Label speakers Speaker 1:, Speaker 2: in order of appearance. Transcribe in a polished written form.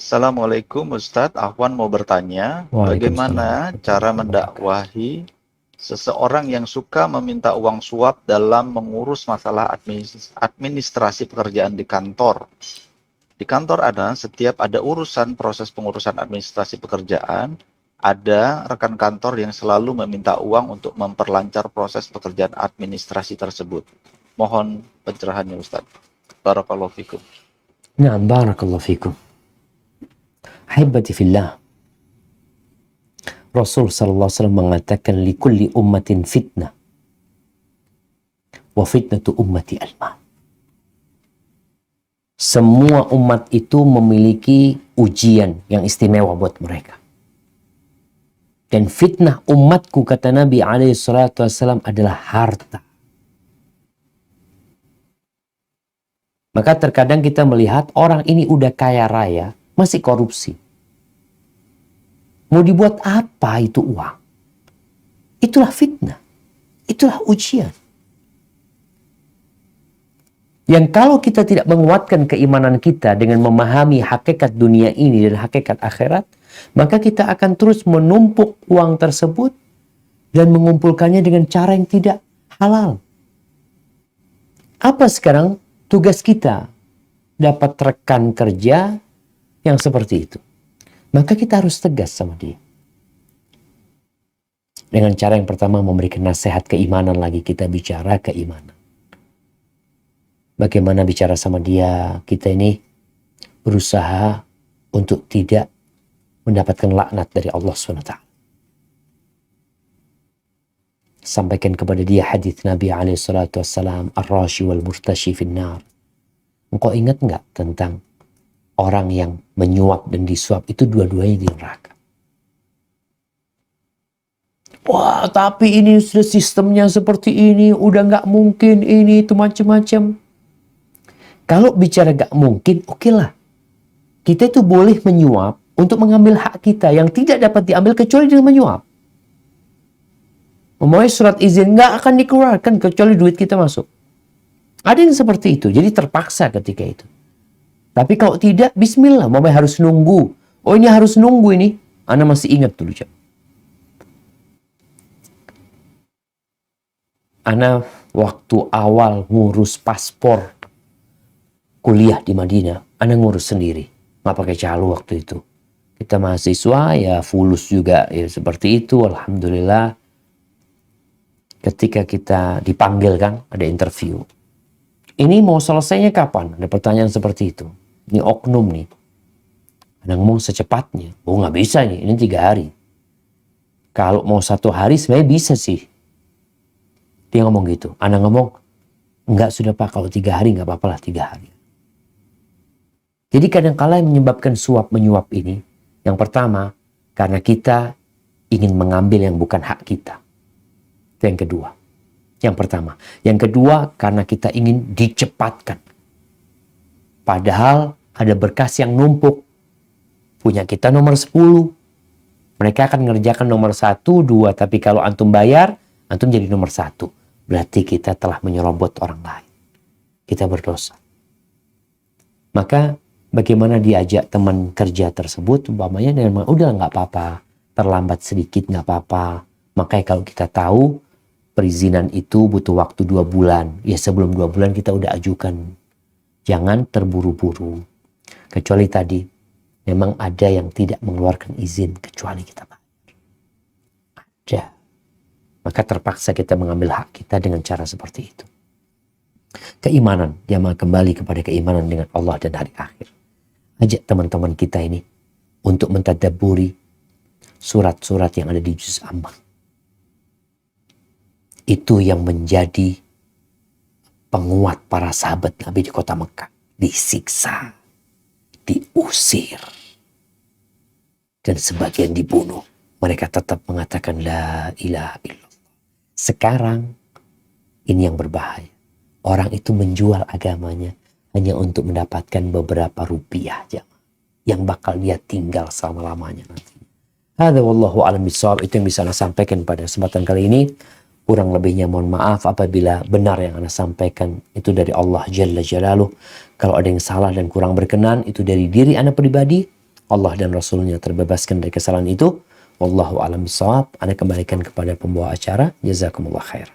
Speaker 1: Assalamualaikum Ustadz, Afwan mau bertanya,
Speaker 2: Waalaikumsalam
Speaker 1: bagaimana cara
Speaker 2: warahmatullahi wabarakatuh.
Speaker 1: mendakwahi seseorang yang suka meminta uang suap dalam mengurus masalah administrasi pekerjaan di kantor? Di kantor setiap ada urusan proses pengurusan administrasi pekerjaan, ada rekan kantor yang selalu meminta uang untuk memperlancar proses pekerjaan administrasi tersebut. Mohon pencerahannya Ustadz. Barakallahu fikum.
Speaker 2: Nah, barakallahu fikum. Ahibati fillah. Rasul sallallahu alaihi wasallam mengatakan likulli ummatin fitnah wa fitnatu ummati al-mal. Semua umat itu memiliki ujian yang istimewa buat mereka. Dan fitnah umatku, kata Nabi alaihi salatu wassalam, adalah harta. Maka terkadang kita melihat orang ini udah kaya raya, masih korupsi. Mau dibuat apa itu uang? Itulah fitnah. Itulah ujian. Yang kalau kita tidak menguatkan keimanan kita dengan memahami hakikat dunia ini dan hakikat akhirat, maka kita akan terus menumpuk uang tersebut dan mengumpulkannya dengan cara yang tidak halal. Apa sekarang tugas kita? Dapat rekan kerja yang seperti itu. Maka kita harus tegas sama dia. Dengan cara yang pertama memberikan nasihat keimanan lagi. Kita bicara keimanan. Bagaimana bicara sama dia? Kita ini berusaha untuk tidak mendapatkan laknat dari Allah SWT. Sampaikan kepada dia hadis Nabi SAW. Ar-rashi wal murtashi finnar. Engkau ingat nggak tentang orang yang menyuap dan disuap, itu dua-duanya di neraka. Wah, tapi ini sudah sistemnya seperti ini, udah nggak mungkin ini, itu macam-macam. Kalau bicara nggak mungkin, oke lah. Kita itu boleh menyuap untuk mengambil hak kita yang tidak dapat diambil kecuali dengan menyuap. Memangnya surat izin nggak akan dikeluarkan kecuali duit kita masuk. Ada yang seperti itu, jadi terpaksa ketika itu. Tapi kalau tidak, bismillah, mama harus nunggu. Oh, ini harus nunggu ini. Ana masih ingat dulu, Cak. Ana waktu awal ngurus paspor kuliah di Madinah, Ana ngurus sendiri. Nggak pakai calo waktu itu. Kita mahasiswa, ya fulus juga. Ya seperti itu, alhamdulillah. Ketika kita dipanggil kan, ada interview. Ini mau selesainya kapan? Ada pertanyaan seperti itu. Ini oknum nih. Ada ngomong secepatnya. Oh, nggak bisa nih, ini 3 hari. Kalau mau 1 hari sebenarnya bisa sih. Dia ngomong gitu. Ana ngomong, enggak sudah Pak, kalau 3 hari nggak apa-apa lah 3 hari. Jadi kadang-kala yang menyebabkan suap menyuap ini, yang pertama, karena kita ingin mengambil yang bukan hak kita. Itu yang kedua. Yang pertama. Yang kedua, karena kita ingin dicepatkan. Padahal ada berkas yang numpuk. Punya kita nomor 10. Mereka akan mengerjakan nomor 1, 2. Tapi kalau antum bayar, antum jadi nomor 1. Berarti kita telah menyerobot orang lain. Kita berdosa. Maka bagaimana diajak teman kerja tersebut, umpamanya dengan udah nggak apa-apa. Terlambat sedikit nggak apa-apa. Makanya kalau kita tahu perizinan itu butuh waktu 2 bulan. Ya sebelum 2 bulan kita udah ajukan. Jangan terburu-buru. Kecuali tadi, memang ada yang tidak mengeluarkan izin kecuali kita bayar. Ada. Maka terpaksa kita mengambil hak kita dengan cara seperti itu. Keimanan, jamaah, kembali kepada keimanan dengan Allah dan hari akhir. Ajak teman-teman kita ini untuk mentadabburi surat-surat yang ada di juz Amma. Itu yang menjadi penguat para sahabat Nabi di kota Mekah. Disiksa, diusir, dan sebagian dibunuh. Mereka tetap mengatakan la ilaha illallah. Sekarang ini yang berbahaya. Orang itu menjual agamanya hanya untuk mendapatkan beberapa rupiah yang bakal dia tinggal selama-lamanya nanti. Hadza wallahu a'lam bishawab. Itu yang bisa Anda sampaikan pada kesempatan kali ini. Kurang lebihnya mohon maaf apabila benar yang Anda sampaikan itu dari Allah Jalla Jalaluh. Kalau ada yang salah dan kurang berkenan itu dari diri Anda pribadi. Allah dan Rasulnya terbebaskan dari kesalahan itu. Wallahu a'lam bishawab. Anda kembalikan kepada pembawa acara. Jazakumullah khair.